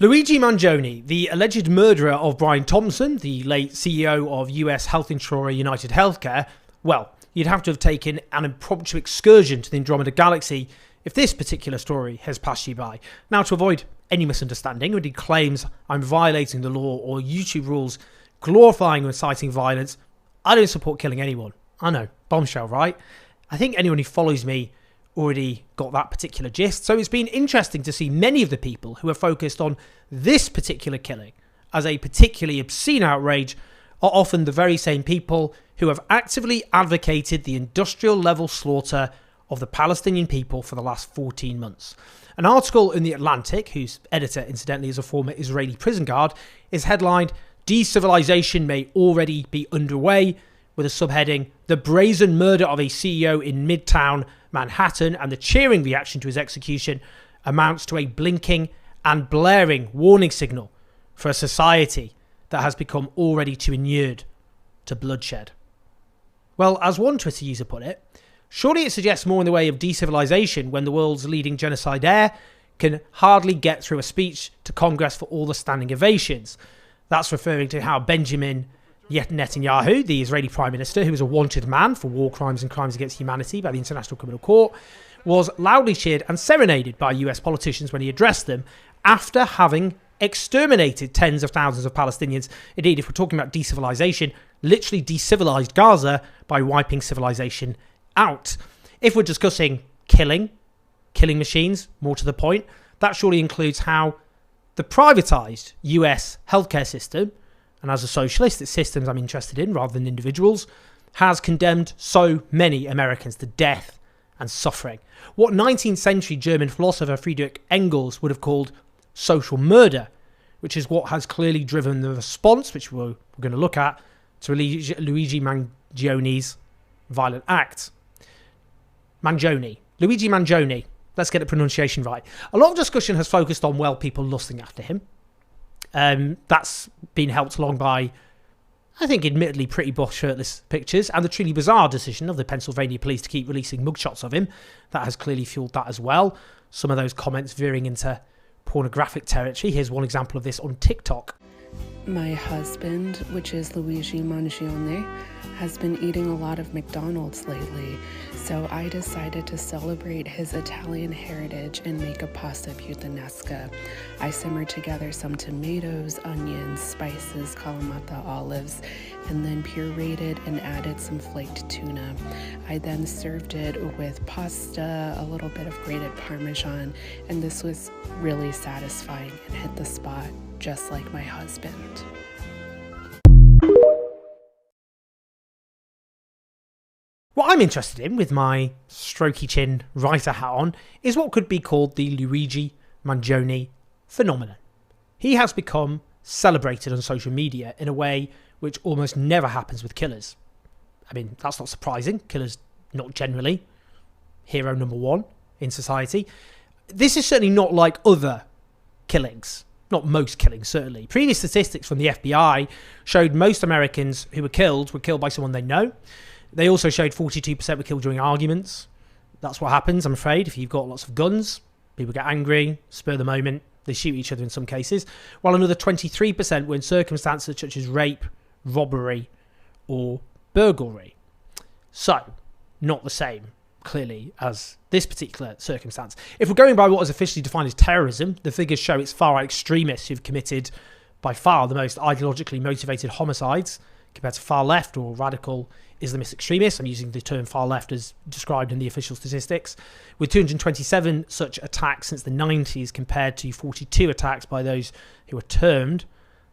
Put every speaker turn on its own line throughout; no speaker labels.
Luigi Mangione, the alleged murderer of Brian Thompson, the late CEO of US health insurer United Healthcare, well, you'd have to have taken an impromptu excursion to the Andromeda Galaxy if this particular story has passed you by. Now, to avoid any misunderstanding, when he claims I'm violating the law or YouTube rules glorifying or inciting violence, I don't support killing anyone. I know, bombshell, right? I think anyone who follows me already got that particular gist. So it's been interesting to see many of the people who are focused on this particular killing as a particularly obscene outrage are often the very same people who have actively advocated the industrial level slaughter of the Palestinian people for the last 14 months. An article in The Atlantic, whose editor incidentally is a former Israeli prison guard, is headlined "Decivilization may already be underway," with a subheading, "The brazen murder of a CEO in Midtown Manhattan and the cheering reaction to his execution amounts to a blinking and blaring warning signal for a society that has become already too inured to bloodshed." Well, as one Twitter user put it, surely it suggests more in the way of decivilization when the world's leading genocidaire can hardly get through a speech to Congress for all the standing ovations. That's referring to how Benjamin Netanyahu, the Israeli Prime Minister, who is a wanted man for war crimes and crimes against humanity by the International Criminal Court, was loudly cheered and serenaded by US politicians when he addressed them after having exterminated tens of thousands of Palestinians. Indeed, if we're talking about decivilization, literally decivilized Gaza by wiping civilization out. If we're discussing killing machines, more to the point, that surely includes how the privatized US healthcare system, and as a socialist, it's systems I'm interested in rather than individuals, has condemned so many Americans to death and suffering. What 19th century German philosopher Friedrich Engels would have called social murder, which is what has clearly driven the response, which we're going to look at, to Luigi Mangione's violent act. Luigi Mangione, let's get the pronunciation right. A lot of discussion has focused on, well, people lusting after him. That's been helped along by, I think, admittedly pretty buff shirtless pictures and the truly bizarre decision of the Pennsylvania police to keep releasing mugshots of him. That has clearly fueled that as well. Some of those comments veering into pornographic territory. Here's one example of this on TikTok.
My husband, which is Luigi Mangione, has been eating a lot of McDonald's lately, so I decided to celebrate his Italian heritage and make a pasta puttanesca. I simmered together some tomatoes, onions, spices, Kalamata olives, and then pureed and added some flaked tuna. I then served it with pasta, a little bit of grated Parmesan, and this was really satisfying and hit the spot, just like my husband.
What I'm interested in, with my strokey chin writer hat on, is what could be called the Luigi Mangione phenomenon. He has become celebrated on social media in a way which almost never happens with killers. I mean, that's not surprising. Killers, not generally hero number one in society. This is certainly not like other killings. Not most killings, certainly. Previous statistics from the FBI showed most Americans who were killed by someone they know. They also showed 42% were killed during arguments. That's what happens, I'm afraid, if you've got lots of guns. People get angry, spur of the moment, they shoot each other in some cases. While another 23% were in circumstances such as rape, robbery, or burglary. So, not the same, clearly, as this particular circumstance. If we're going by what is officially defined as terrorism, the figures show it's far-right extremists who've committed by far the most ideologically motivated homicides compared to far-left or radical Islamist extremists. I'm using the term far-left as described in the official statistics, with 227 such attacks since the 90s compared to 42 attacks by those who are termed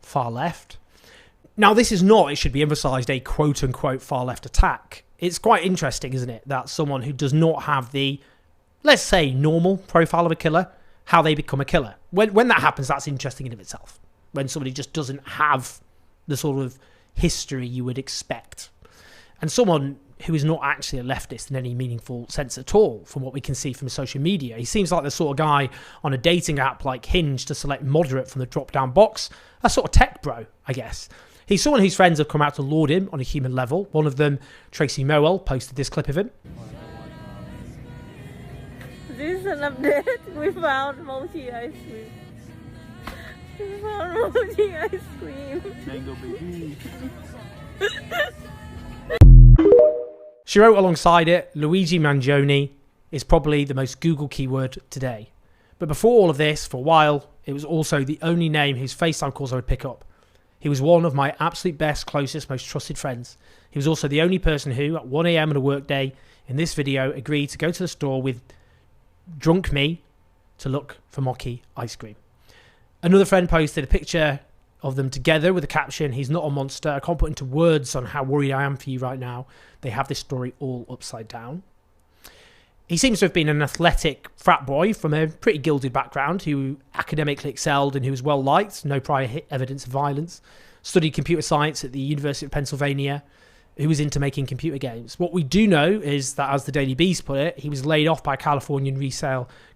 far-left. Now, this is not, it should be emphasised, a quote-unquote far-left attack. It's quite interesting, isn't it, that someone who does not have the, let's say, normal profile of a killer, how they become a killer. When that happens, that's interesting in of itself. When somebody just doesn't have the sort of history you would expect. And someone who is not actually a leftist in any meaningful sense at all, from what we can see from social media. He seems like the sort of guy on a dating app like Hinge to select moderate from the drop-down box. A sort of tech bro, I guess. He's someone whose friends have come out to laud him on a human level. One of them, Tracy Mowell, posted this clip of him.
This is an update. We found mochi ice cream. Emoji ice cream.
Mango baby.
She wrote alongside it, Luigi Mangione is probably the most Google keyword today. But before all of this, for a while, it was also the only name whose FaceTime calls I would pick up. He was one of my absolute best, closest, most trusted friends. He was also the only person who, at 1 a.m. on a work day, in this video, agreed to go to the store with drunk me to look for Mocky ice cream. Another friend posted a picture of them together with the caption, "He's not a monster. I can't put into words on how worried I am for you right now. They have this story all upside down." He seems to have been an athletic frat boy from a pretty gilded background who academically excelled and who was well liked, no prior evidence of violence, studied computer science at the University of Pennsylvania, who was into making computer games. What we do know is that, as the Daily Beast put it, he was laid off by a Californian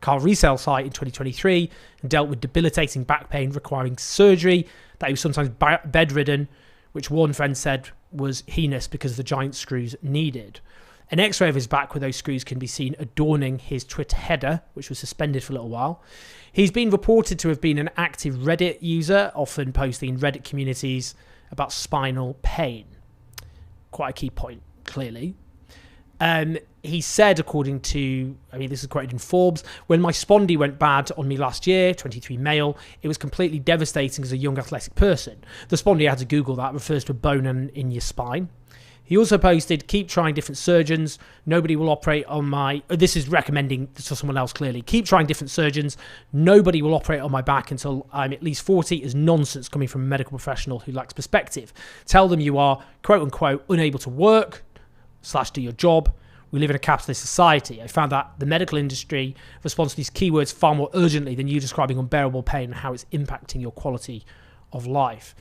car resale site in 2023 and dealt with debilitating back pain requiring surgery, that he was sometimes bedridden, which one friend said was heinous because of the giant screws needed. An x-ray of his back with those screws can be seen adorning his Twitter header, which was suspended for a little while. He's been reported to have been an active Reddit user, often posting in Reddit communities about spinal pain. Quite a key point, clearly. He said, according to, this is quoted in Forbes, "When my spondy went bad on me last year, 23 male, it was completely devastating as a young athletic person." The spondy, I had to Google that, refers to a bone in your spine. He also posted, "Keep trying different surgeons. Nobody will operate on my..." This is recommending to someone else, clearly. "Keep trying different surgeons. Nobody will operate on my back until I'm at least 40 is nonsense coming from a medical professional who lacks perspective. Tell them you are, quote unquote, unable to work / do your job. We live in a capitalist society." I found that the medical industry responds to these keywords far more urgently than you describing unbearable pain and how it's impacting your quality of life.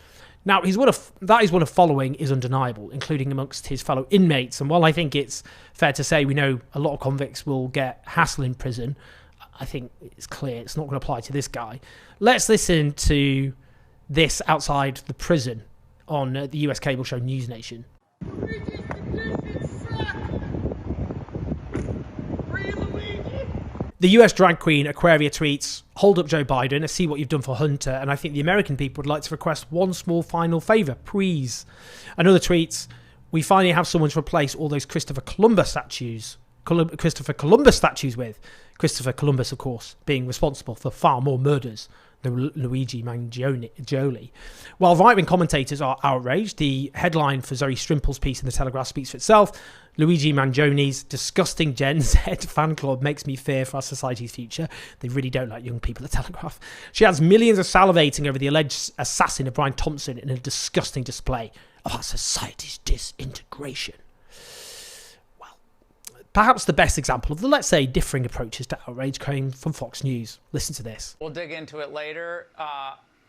Now, that is one of following is undeniable, including amongst his fellow inmates. And while I think it's fair to say we know a lot of convicts will get hassle in prison, I think it's clear it's not going to apply to this guy. Let's listen to this outside the prison on the US cable show News Nation. The US drag queen Aquaria tweets, "Hold up Joe Biden, I see what you've done for Hunter, and I think the American people would like to request one small final favour, please." Another tweets, "We finally have someone to replace all those Christopher Columbus statues with." Christopher Columbus, of course, being responsible for far more murders than Luigi Mangione. While right-wing commentators are outraged, the headline for Zoe Strimple's piece in The Telegraph speaks for itself. Luigi Mangione's disgusting Gen Z fan club makes me fear for our society's future. They really don't like young people at Telegraph. She has millions of salivating over the alleged assassin of Brian Thompson in a disgusting display of our society's disintegration. Perhaps the best example of the, let's say, differing approaches to outrage came from Fox News. Listen to this.
We'll dig into it later.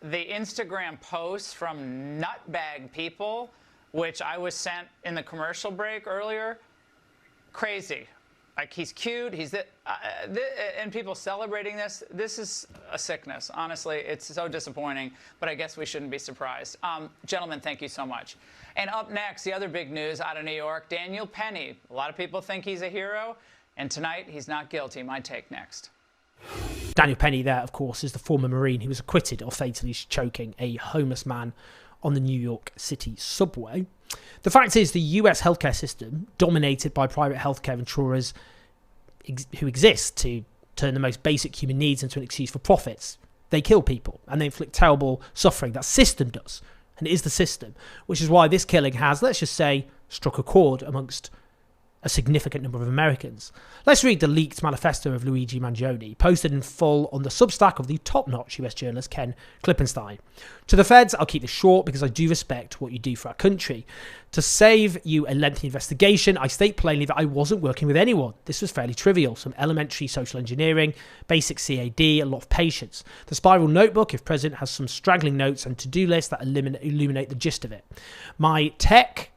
The Instagram posts from nutbag people, which I was sent in the commercial break earlier, crazy. Like, he's cute, and people celebrating this. This is a sickness. Honestly, it's so disappointing, but I guess we shouldn't be surprised. Gentlemen, thank you so much. And up next, the other big news out of New York, Daniel Penny. A lot of people think he's a hero, and tonight he's not guilty. My take next.
Daniel Penny there, of course, is the former Marine who was acquitted of fatally choking a homeless man on the New York City subway. The fact is, the US healthcare system, dominated by private healthcare insurers who exist to turn the most basic human needs into an excuse for profits, they kill people and they inflict terrible suffering. That system does. And it is the system, which is why this killing has, let's just say, struck a chord amongst a significant number of Americans. Let's read the leaked manifesto of Luigi Mangione, posted in full on the Substack of the top-notch US journalist Ken Klippenstein. "To the feds, I'll keep this short because I do respect what you do for our country. To save you a lengthy investigation, I state plainly that I wasn't working with anyone. This was fairly trivial, some elementary social engineering, basic CAD, a lot of patience. The spiral notebook, if present, has some straggling notes and to-do lists that illuminate the gist of it. My tech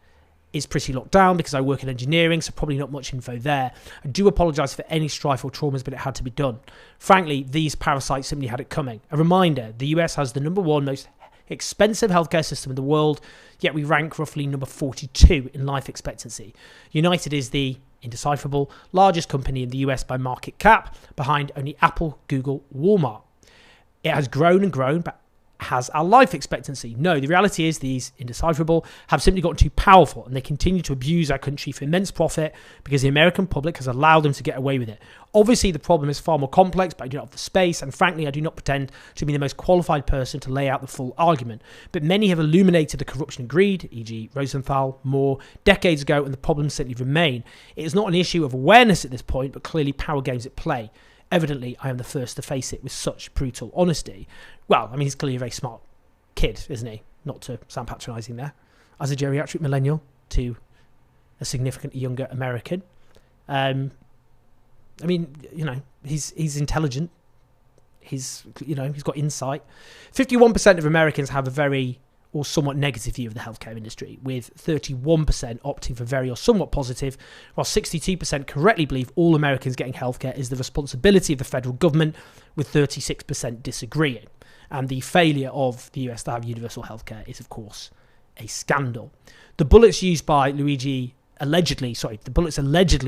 is pretty locked down because I work in engineering, so probably not much info there. I do apologise for any strife or traumas, but it had to be done. Frankly, these parasites simply had it coming. A reminder, the US has the #1 most expensive healthcare system in the world, yet we rank roughly number 42 in life expectancy. United is the indecipherable largest company in the US by market cap, behind only Apple, Google, Walmart. It has grown and grown, but has our life expectancy. No, the reality is these indecipherable have simply gotten too powerful, and they continue to abuse our country for immense profit because the American public has allowed them to get away with it. Obviously, the problem is far more complex, but I do not have the space, and frankly, I do not pretend to be the most qualified person to lay out the full argument. But many have illuminated the corruption and greed, e.g. Rosenthal, Moore, decades ago, and the problems simply remain. It is not an issue of awareness at this point, but clearly power games at play. Evidently, I am the first to face it with such brutal honesty. Well, I mean, he's clearly a very smart kid, isn't he? Not to sound patronising there. As a geriatric millennial to a significantly younger American. I mean, he's intelligent. He's got insight. 51% of Americans have a very or somewhat negative view of the healthcare industry, with 31% opting for very or somewhat positive, while 62% correctly believe all Americans getting healthcare is the responsibility of the federal government, with 36% disagreeing. And the failure of the US to have universal healthcare is, of course, a scandal. The bullets allegedly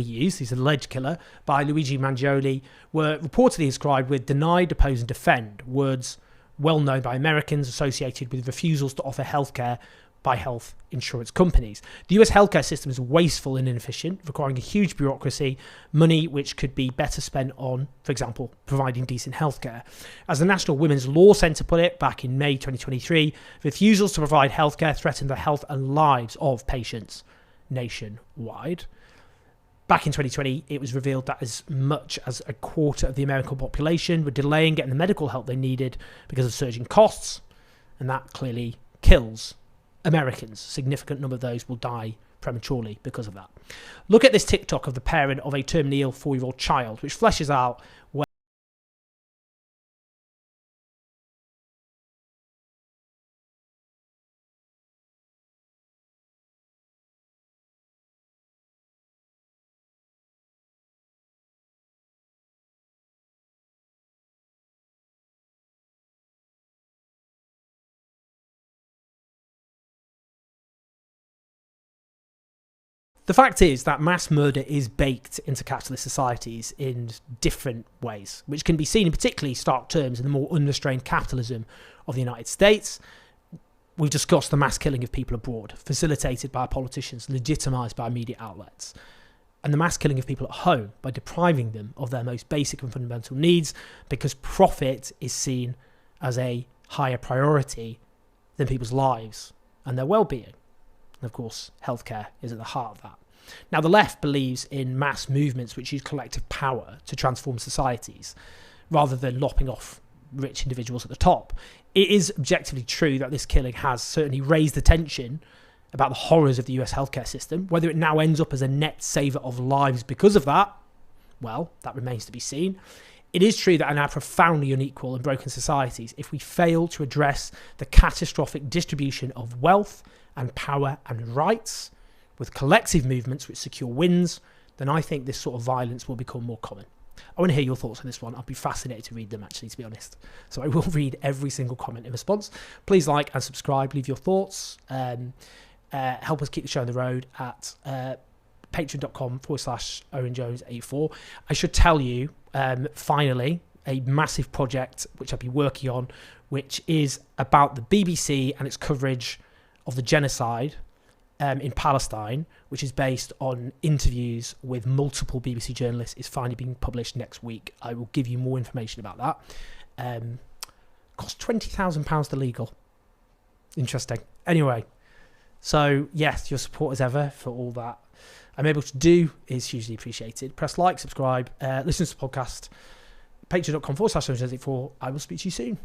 used, he's an alleged killer, by Luigi Mangione were reportedly described with deny, depose and defend, words well known by Americans associated with refusals to offer healthcare by health insurance companies. The US healthcare system is wasteful and inefficient, requiring a huge bureaucracy, money which could be better spent on, for example, providing decent healthcare. As the National Women's Law Centre put it back in May 2023, refusals to provide healthcare threaten the health and lives of patients nationwide. Back in 2020, it was revealed that as much as a quarter of the American population were delaying getting the medical help they needed because of surging costs, and that clearly kills Americans. A significant number of those will die prematurely because of that. Look at this TikTok of the parent of a terminally ill 4-year-old child, which fleshes out the fact is that mass murder is baked into capitalist societies in different ways, which can be seen in particularly stark terms in the more unrestrained capitalism of the United States. We've discussed the mass killing of people abroad, facilitated by politicians, legitimised by media outlets, and the mass killing of people at home by depriving them of their most basic and fundamental needs because profit is seen as a higher priority than people's lives and their well-being. And of course, healthcare is at the heart of that. Now, the left believes in mass movements which use collective power to transform societies, rather than lopping off rich individuals at the top. It is objectively true that this killing has certainly raised attention about the horrors of the US healthcare system. Whether it now ends up as a net saver of lives because of that, well, that remains to be seen. It is true that in our profoundly unequal and broken societies, if we fail to address the catastrophic distribution of wealth and power and rights with collective movements which secure wins, then I think this sort of violence will become more common. I want to hear your thoughts on this one. I'd be fascinated to read them, actually, to be honest. So I will read every single comment in response. Please like and subscribe. Leave your thoughts. Help us keep the show on the road at patreon.com/OwenJones84. I should tell you, finally, a massive project which I'll be working on, which is about the BBC and its coverage of the genocide in Palestine, which is based on interviews with multiple BBC journalists, is finally being published next week. I will give you more information about that. Cost £20,000 to legal. Interesting. Anyway, so yes, your support as ever for all that I'm able to do is hugely appreciated. Press like, subscribe, listen to the podcast, patreon.com/OwenJones84. I will speak to you soon.